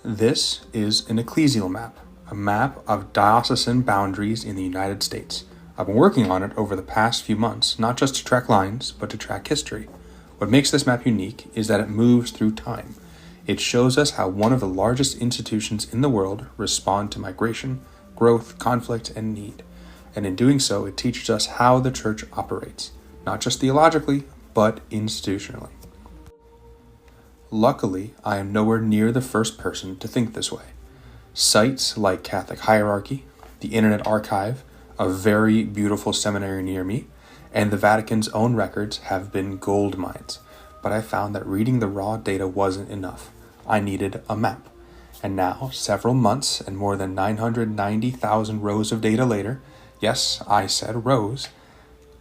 This is an ecclesial map, a map of diocesan boundaries in the United States. I've been working on it over the past few months, not just to track lines, but to track history. What makes this map unique is that it moves through time. It shows us how one of the largest institutions in the world respond to migration, growth, conflict, and need. And in doing so, it teaches us how the church operates, not just theologically, but institutionally. Luckily, I am nowhere near the first person to think this way. Sites like Catholic Hierarchy, the Internet Archive, a very beautiful seminary near me, and the Vatican's own records have been gold mines. But I found that reading the raw data wasn't enough. I needed a map. And now, several months and more than 990,000 rows of data later, yes, I said rows,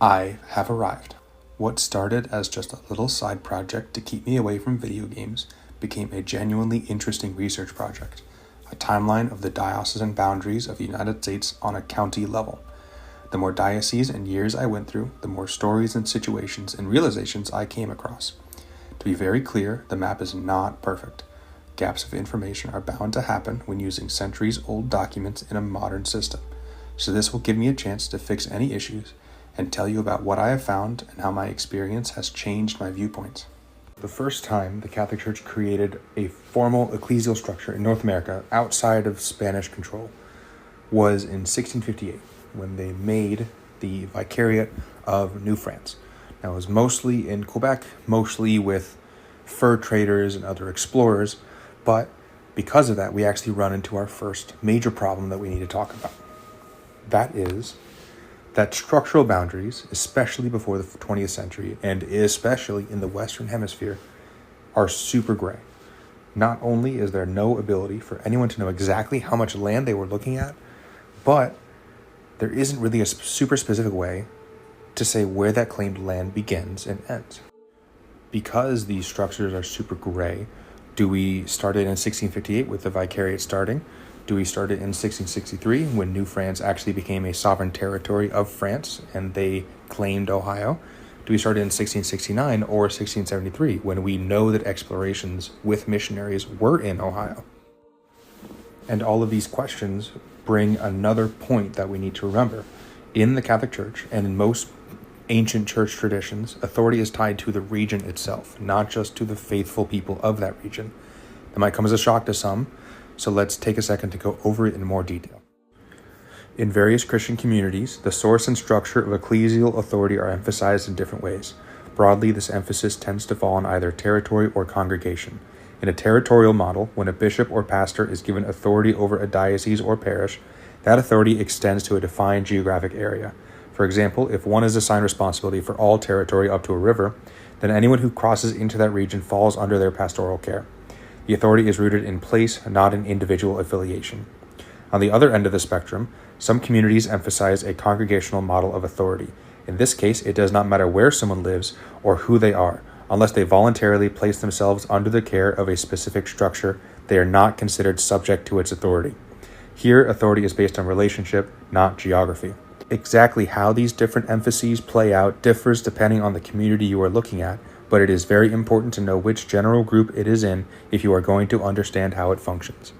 I have arrived. What started as just a little side project to keep me away from video games became a genuinely interesting research project, a timeline of the diocesan boundaries of the United States on a county level. The more dioceses and years I went through, the more stories and situations and realizations I came across. To be very clear, the map is not perfect. Gaps of information are bound to happen when using centuries-old documents in a modern system, so this will give me a chance to fix any issues and tell you about what I have found and how my experience has changed my viewpoints. The first time the Catholic Church created a formal ecclesial structure in North America outside of Spanish control was in 1658, when they made the Vicariate of New France. Now, it was mostly in Quebec, mostly with fur traders and other explorers, but because of that, we actually run into our first major problem that we need to talk about. That is that structural boundaries, especially before the 20th century, and especially in the Western Hemisphere, are super gray. Not only is there no ability for anyone to know exactly how much land they were looking at, but there isn't really a super specific way to say where that claimed land begins and ends. Because these structures are super gray, do we start it in 1658 with the Vicariate starting? Do we start it in 1663 when New France actually became a sovereign territory of France and they claimed Ohio? Do we start it in 1669 or 1673 when we know that explorations with missionaries were in Ohio? And all of these questions bring another point that we need to remember. In the Catholic Church and in most ancient church traditions, authority is tied to the region itself, not just to the faithful people of that region. That might come as a shock to some, so let's take a second to go over it in more detail. In various Christian communities, the source and structure of ecclesial authority are emphasized in different ways. Broadly, this emphasis tends to fall on either territory or congregation. In a territorial model, when a bishop or pastor is given authority over a diocese or parish, that authority extends to a defined geographic area. For example, if one is assigned responsibility for all territory up to a river, then anyone who crosses into that region falls under their pastoral care. The authority is rooted in place, not in individual affiliation. On the other end of the spectrum, some communities emphasize a congregational model of authority. In this case, it does not matter where someone lives or who they are. Unless they voluntarily place themselves under the care of a specific structure, they are not considered subject to its authority. Here, authority is based on relationship, not geography. Exactly how these different emphases play out differs depending on the community you are looking at, but it is very important to know which general group it is in if you are going to understand how it functions.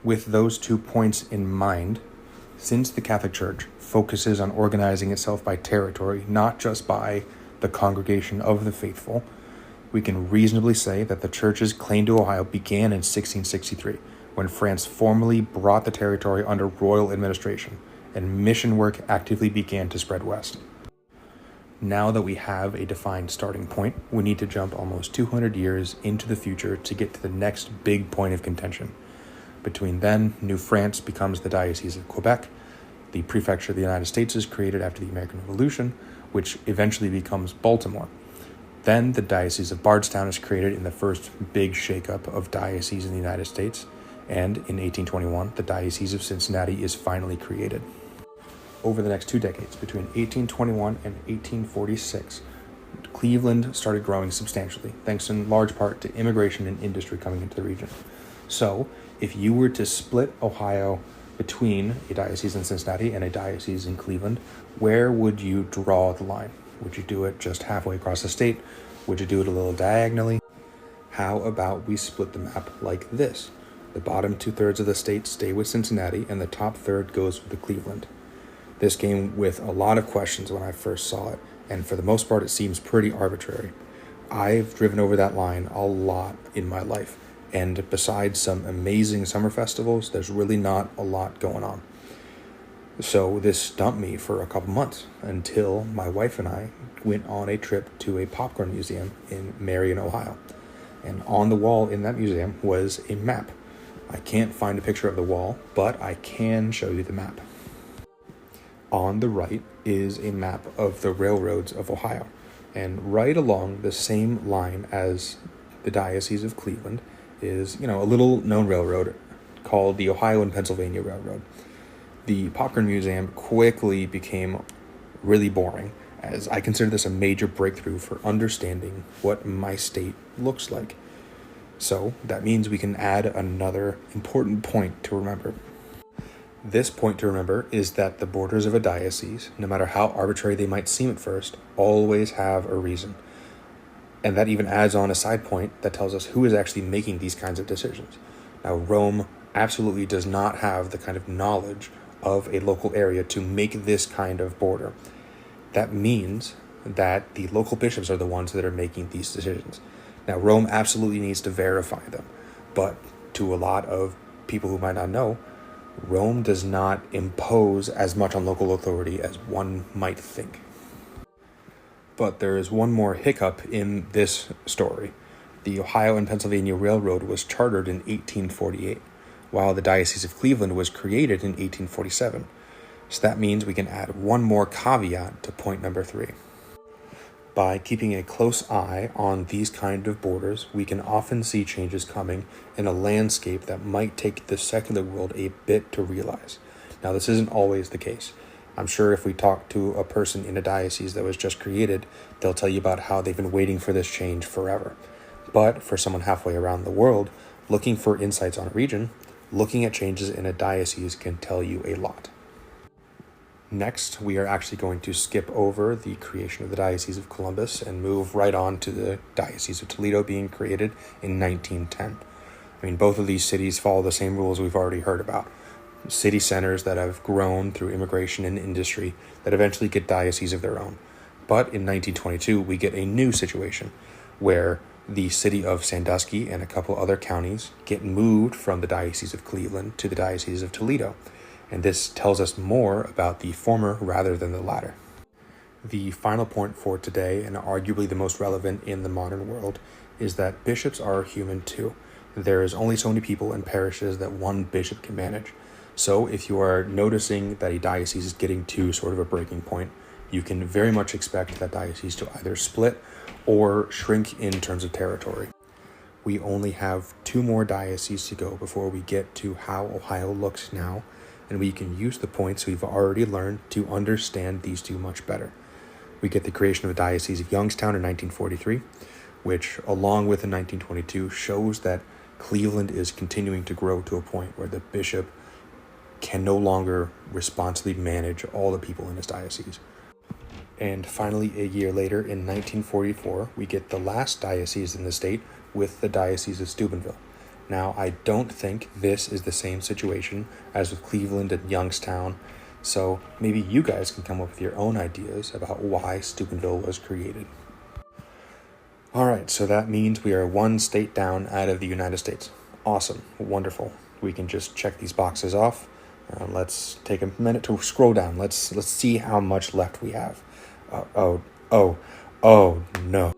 With those 2 points in mind, since the Catholic Church focuses on organizing itself by territory, not just by the congregation of the faithful, we can reasonably say that the Church's claim to Ohio began in 1663, when France formally brought the territory under royal administration, and mission work actively began to spread west. Now that we have a defined starting point, we need to jump almost 200 years into the future to get to the next big point of contention. Between then, New France becomes the Diocese of Quebec, the prefecture of the United States is created after the American Revolution, which eventually becomes Baltimore. Then the Diocese of Bardstown is created in the first big shakeup of dioceses in the United States, and in 1821, the Diocese of Cincinnati is finally created. Over the next 2 decades, between 1821 and 1846, Cleveland started growing substantially, thanks in large part to immigration and industry coming into the region. So, if you were to split Ohio between a diocese in Cincinnati and a diocese in Cleveland, where would you draw the line? Would you do it just halfway across the state? Would you do it a little diagonally? How about we split the map like this? The bottom 2/3 of the state stay with Cincinnati, and the top third goes with Cleveland. This came with a lot of questions when I first saw it, and for the most part, it seems pretty arbitrary. I've driven over that line a lot in my life, and besides some amazing summer festivals, there's really not a lot going on. So this stumped me for a couple months until my wife and I went on a trip to a popcorn museum in Marion, Ohio. And on the wall in that museum was a map. I can't find a picture of the wall, but I can show you the map. On the right is a map of the railroads of Ohio, and right along the same line as the Diocese of Cleveland is, a little known railroad called the Ohio and Pennsylvania Railroad. The Popcorn Museum quickly became really boring, as I consider this a major breakthrough for understanding what my state looks like. So that means we can add another important point to remember. This point to remember is that the borders of a diocese, no matter how arbitrary they might seem at first, always have a reason. And that even adds on a side point that tells us who is actually making these kinds of decisions. Now, Rome absolutely does not have the kind of knowledge of a local area to make this kind of border. That means that the local bishops are the ones that are making these decisions. Now, Rome absolutely needs to verify them, but to a lot of people who might not know, Rome does not impose as much on local authority as one might think. But there is one more hiccup in this story. The Ohio and Pennsylvania Railroad was chartered in 1848, while the Diocese of Cleveland was created in 1847. So that means we can add one more caveat to point number 3. By keeping a close eye on these kind of borders, we can often see changes coming in a landscape that might take the secular world a bit to realize. Now, this isn't always the case. I'm sure if we talk to a person in a diocese that was just created, they'll tell you about how they've been waiting for this change forever. But for someone halfway around the world, looking for insights on a region, looking at changes in a diocese can tell you a lot. Next, we are actually going to skip over the creation of the Diocese of Columbus and move right on to the Diocese of Toledo being created in 1910. Both of these cities follow the same rules we've already heard about. City centers that have grown through immigration and industry that eventually get dioceses of their own. But in 1922, we get a new situation where the city of Sandusky and a couple other counties get moved from the Diocese of Cleveland to the Diocese of Toledo. And this tells us more about the former rather than the latter. The final point for today, and arguably the most relevant in the modern world, is that bishops are human too. There is only so many people in parishes that one bishop can manage. So if you are noticing that a diocese is getting to sort of a breaking point, you can very much expect that diocese to either split or shrink in terms of territory. We only have 2 more dioceses to go before we get to how Ohio looks now, and we can use the points we've already learned to understand these 2 much better. We get the creation of the Diocese of Youngstown in 1943, which, along with in 1922, shows that Cleveland is continuing to grow to a point where the bishop can no longer responsibly manage all the people in his diocese. And finally, a year later, in 1944, we get the last diocese in the state with the Diocese of Steubenville. Now, I don't think this is the same situation as with Cleveland and Youngstown, so maybe you guys can come up with your own ideas about why Steubenville was created. All right, so that means we are 1 state down out of the United States. Awesome, wonderful. We can just check these boxes off. Let's take a minute to scroll down. Let's see how much left we have. Oh no.